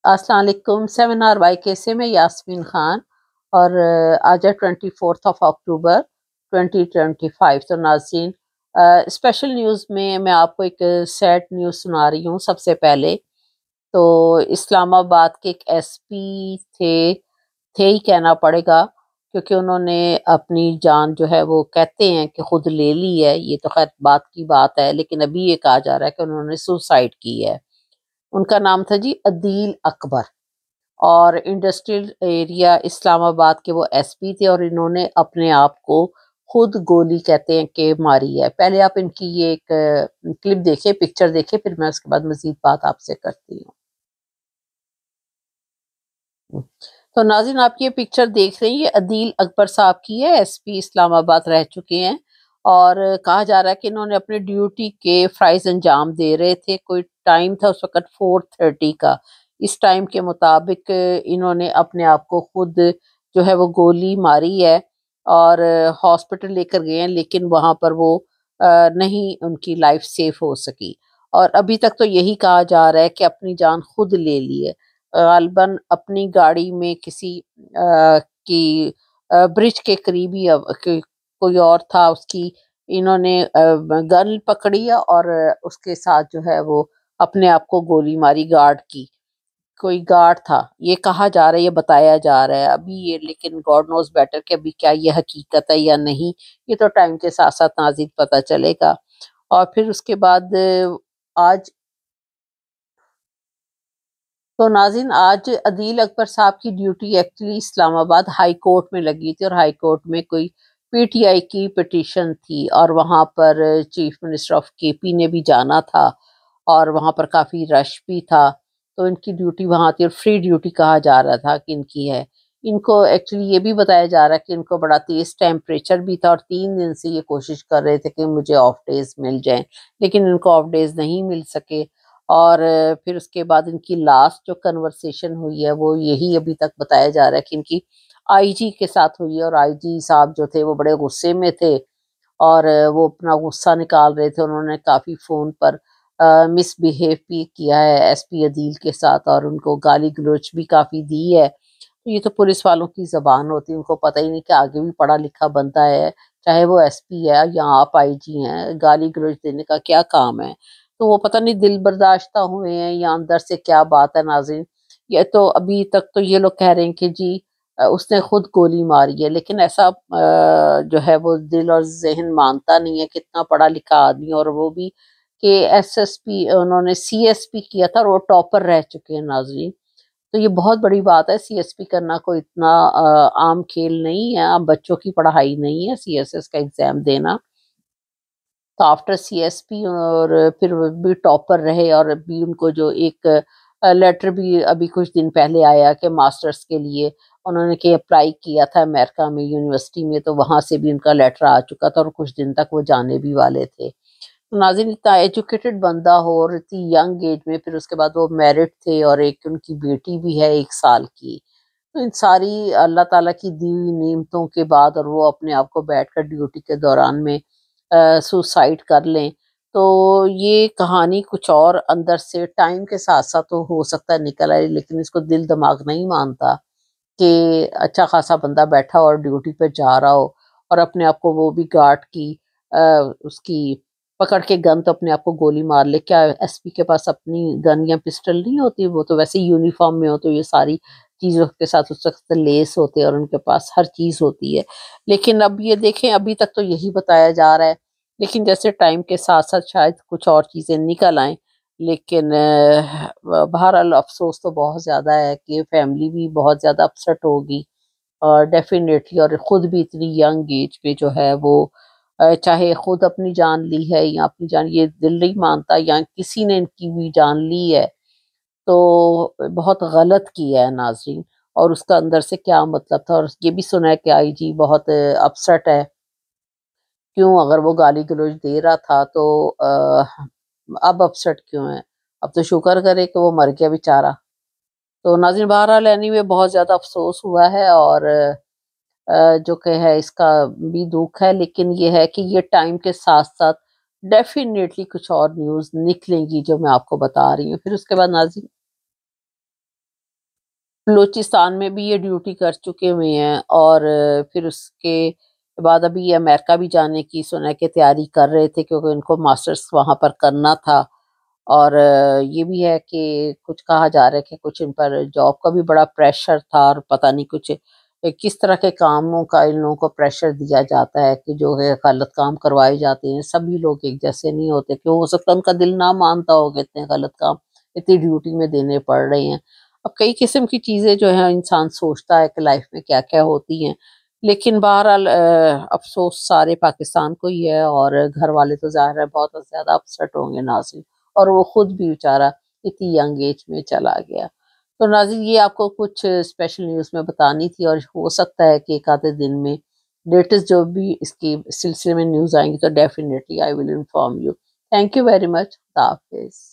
السلام علیکم. 7 RY سے میں یاسمین خان اور آج ہے 24 اکتوبر 2025. تو ناظرین اسپیشل نیوز میں آپ کو ایک سیڈ نیوز سنا رہی ہوں. سب سے پہلے تو اسلام آباد کے ایک ایس پی تھے ہی کہنا پڑے گا، کیونکہ انہوں نے اپنی جان جو ہے وہ کہتے ہیں کہ خود لے لی ہے. یہ تو خیر بات کی بات ہے، لیکن ابھی یہ کہا جا رہا ہے کہ انہوں نے سوسائڈ کی ہے. ان کا نام تھا جی عدیل اکبر، اور انڈسٹریل ایریا اسلام آباد کے وہ ایس پی تھے، اور انہوں نے اپنے آپ کو خود گولی کہتے ہیں کہ ماری ہے. پہلے آپ ان کی یہ ایک کلپ دیکھیں، پکچر دیکھیں، پھر میں اس کے بعد مزید بات آپ سے کرتی ہوں. تو ناظرین آپ یہ پکچر دیکھ رہے ہیں، یہ عدیل اکبر صاحب کی ہے. ایس پی اسلام آباد رہ چکے ہیں، اور کہا جا رہا ہے کہ انہوں نے اپنے ڈیوٹی کے فرائض انجام دے رہے تھے. کوئی ٹائم تھا اس وقت 4:30 کا. اس ٹائم کے مطابق انہوں نے اپنے آپ کو خود جو ہے وہ گولی ماری ہے، اور ہاسپٹل لے کر گئے ہیں، لیکن وہاں پر وہ نہیں، ان کی لائف سیف ہو سکی. اور ابھی تک تو یہی کہا جا رہا ہے کہ اپنی جان خود لے لی ہے. غالباً اپنی گاڑی میں کسی کی برج کے قریبی کوئی اور تھا، اس کی انہوں نے گن پکڑی ہے، اور اس کے ساتھ جو ہے وہ اپنے آپ کو گولی ماری. گارڈ کی، کوئی گارڈ تھا، یہ کہا جا رہا ہے، یہ بتایا جا رہا ہے ابھی یہ، لیکن گاڈ نوز بیٹر کہ ابھی کیا یہ حقیقت ہے یا نہیں. یہ تو ٹائم کے ساتھ ساتھ ناظرین پتہ چلے گا. اور پھر اس کے بعد آج تو ناظرین آج عدیل اکبر صاحب کی ڈیوٹی ایکچولی اسلام آباد ہائی کورٹ میں لگی تھی، اور ہائی کورٹ میں کوئی پی ٹی آئی کی پٹیشن تھی، اور وہاں پر چیف منسٹر آف کے پی نے بھی جانا تھا، اور وہاں پر کافی رش بھی تھا. تو ان کی ڈیوٹی وہاں تھی، اور فری ڈیوٹی کہا جا رہا تھا کہ ان کی ہے. ان کو ایکچولی یہ بھی بتایا جا رہا ہے کہ ان کو بڑا تیز ٹیمپریچر بھی تھا، اور 3 دن سے یہ کوشش کر رہے تھے کہ مجھے آف ڈیز مل جائیں، لیکن ان کو آف ڈیز نہیں مل سکے. اور پھر اس کے بعد ان کی لاسٹ جو کنورسیشن ہوئی ہے وہ یہی ابھی تک بتایا جا رہا ہے کہ ان کی آئی جی کے ساتھ ہوئی ہے. اور آئی جی صاحب جو تھے وہ بڑے غصے میں تھے، اور وہ اپنا غصہ نکال رہے تھے. انہوں نے کافی فون پر مس بیہیو بھی کیا ہے ایس پی عدیل کے ساتھ، اور ان کو گالی گلوچ بھی کافی دی ہے. تو یہ تو پولیس والوں کی زبان ہوتی ہے، ان کو پتہ ہی نہیں کہ آگے بھی پڑھا لکھا بنتا ہے، چاہے وہ ایس پی ہے یا آپ آئی جی ہیں، گالی گلوچ دینے کا کیا کام ہے. تو وہ پتہ نہیں دل برداشتہ ہوئے ہیں یا اندر سے کیا بات ہے. ناظرین یہ تو ابھی تک تو یہ لوگ کہہ رہے ہیں کہ جی اس نے خود گولی ماری ہے، لیکن ایسا جو ہے وہ دل اور ذہن مانتا نہیں ہے. کتنا پڑھا لکھا آدمی، اور وہ بھی کہ ایس ایس پی، انہوں نے سی ایس پی کیا تھا، اور وہ ٹاپر رہ چکے ہیں. ناظرین تو یہ بہت بڑی بات ہے. سی ایس پی کرنا کوئی اتنا عام کھیل نہیں ہے، عام بچوں کی پڑھائی نہیں ہے سی ایس ایس کا ایگزام دینا. تو آفٹر سی ایس پی اور پھر وہ بھی ٹاپر رہے، اور ابھی ان کو جو ایک لیٹر بھی ابھی کچھ دن پہلے آیا کہ ماسٹرز کے لیے انہوں نے کہ اپلائی کیا تھا امریکہ میں یونیورسٹی میں، تو وہاں سے بھی ان کا لیٹر آ چکا تھا، اور کچھ دن تک وہ جانے بھی والے تھے. ناظرین اتنا ایجوکیٹڈ بندہ ہو اور اتنی ینگ ایج میں، پھر اس کے بعد وہ میرڈ تھے، اور ایک ان کی بیٹی بھی ہے 1 سال کی. تو ان ساری اللہ تعالیٰ کی دی ہوئی نعمتوں کے بعد، اور وہ اپنے آپ کو بیٹھ کر ڈیوٹی کے دوران میں سوسائڈ کر لیں، تو یہ کہانی کچھ اور اندر سے ٹائم کے ساتھ ساتھ تو ہو سکتا ہے نکل آئے، لیکن اس کو دل دماغ نہیں مانتا کہ اچھا خاصا بندہ بیٹھا اور ڈیوٹی پہ جا رہا ہو، اور اپنے آپ کو وہ بھی گارڈ کی اس کی پکڑ کے گن تو اپنے آپ کو گولی مار لے. کیا ایس پی کے پاس اپنی گن یا پسٹل نہیں ہوتی؟ وہ تو ویسے یونیفارم میں ہو تو یہ ساری چیزوں کے ساتھ اس وقت لیس ہوتے ہیں، اور ان کے پاس ہر چیز ہوتی ہے. لیکن اب یہ دیکھیں ابھی تک تو یہی بتایا جا رہا ہے، لیکن جیسے ٹائم کے ساتھ ساتھ شاید کچھ اور چیزیں نکل آئیں. لیکن بہرحال افسوس تو بہت زیادہ ہے کہ فیملی بھی بہت زیادہ اپسٹ ہوگی، اور ڈیفینیٹلی، اور خود بھی اتنی ینگ ایج پہ جو ہے وہ چاہے خود اپنی جان لی ہے یا اپنی جان یہ دل نہیں مانتا یا کسی نے ان کی بھی جان لی ہے، تو بہت غلط کیا ہے. ناظرین اور اس کا اندر سے کیا مطلب تھا، اور یہ بھی سنا ہے کہ آئی جی بہت اپسٹ ہے. کیوں؟ اگر وہ گالی گلوچ دے رہا تھا تو اب اپسٹ کیوں ہے؟ اب تو شکر کرے کہ وہ مر گیا بیچارہ. تو ناظرین بہرحال اینی وے بہت زیادہ افسوس ہوا ہے، اور جو کہ ہے اس کا بھی دکھ ہے، لیکن یہ ہے کہ یہ ٹائم کے ساتھ ساتھ ڈیفینیٹلی کچھ اور نیوز نکلیں گی جو میں آپ کو بتا رہی ہوں. پھر اس کے بعد ناظرین بلوچستان میں بھی یہ ڈیوٹی کر چکے ہوئے ہیں، اور پھر اس کے بعد ابھی یہ امریکہ بھی جانے کی سنا ہے کہ تیاری کر رہے تھے، کیونکہ ان کو ماسٹرز وہاں پر کرنا تھا۔ اور یہ بھی ہے کہ کچھ کہا جا رہا ہے کہ کچھ ان پر جاب کا بھی بڑا پریشر تھا، اور پتہ نہیں کچھ کس طرح کے کاموں کا ان لوگوں کو پریشر دیا جاتا ہے کہ جو ہے غلط کام کروائے جاتے ہیں۔ سبھی لوگ ایک جیسے نہیں ہوتے، کہ ہو سکتا ہے ان کا دل نہ مانتا ہو کہ اتنے غلط کام اتنی ڈیوٹی میں دینے پڑ رہے ہیں۔ اب کئی قسم کی چیزیں جو ہیں انسان سوچتا ہے کہ لائف میں کیا کیا ہوتی ہیں، لیکن بہرحال افسوس سارے پاکستان کو ہی ہے، اور گھر والے تو ظاہر ہے بہت زیادہ اپسٹ ہوں گے ناظرین، اور وہ خود بھی بیچارہ اتنی ینگ ایج میں چلا گیا۔ تو ناظرین یہ آپ کو کچھ اسپیشل نیوز میں بتانی تھی، اور ہو سکتا ہے کہ ایک آدھے دن میں لیٹسٹ جو بھی اس کی سلسلے میں نیوز آئیں گی تو definitely I will inform you. Thank you very much. خدا حافظ۔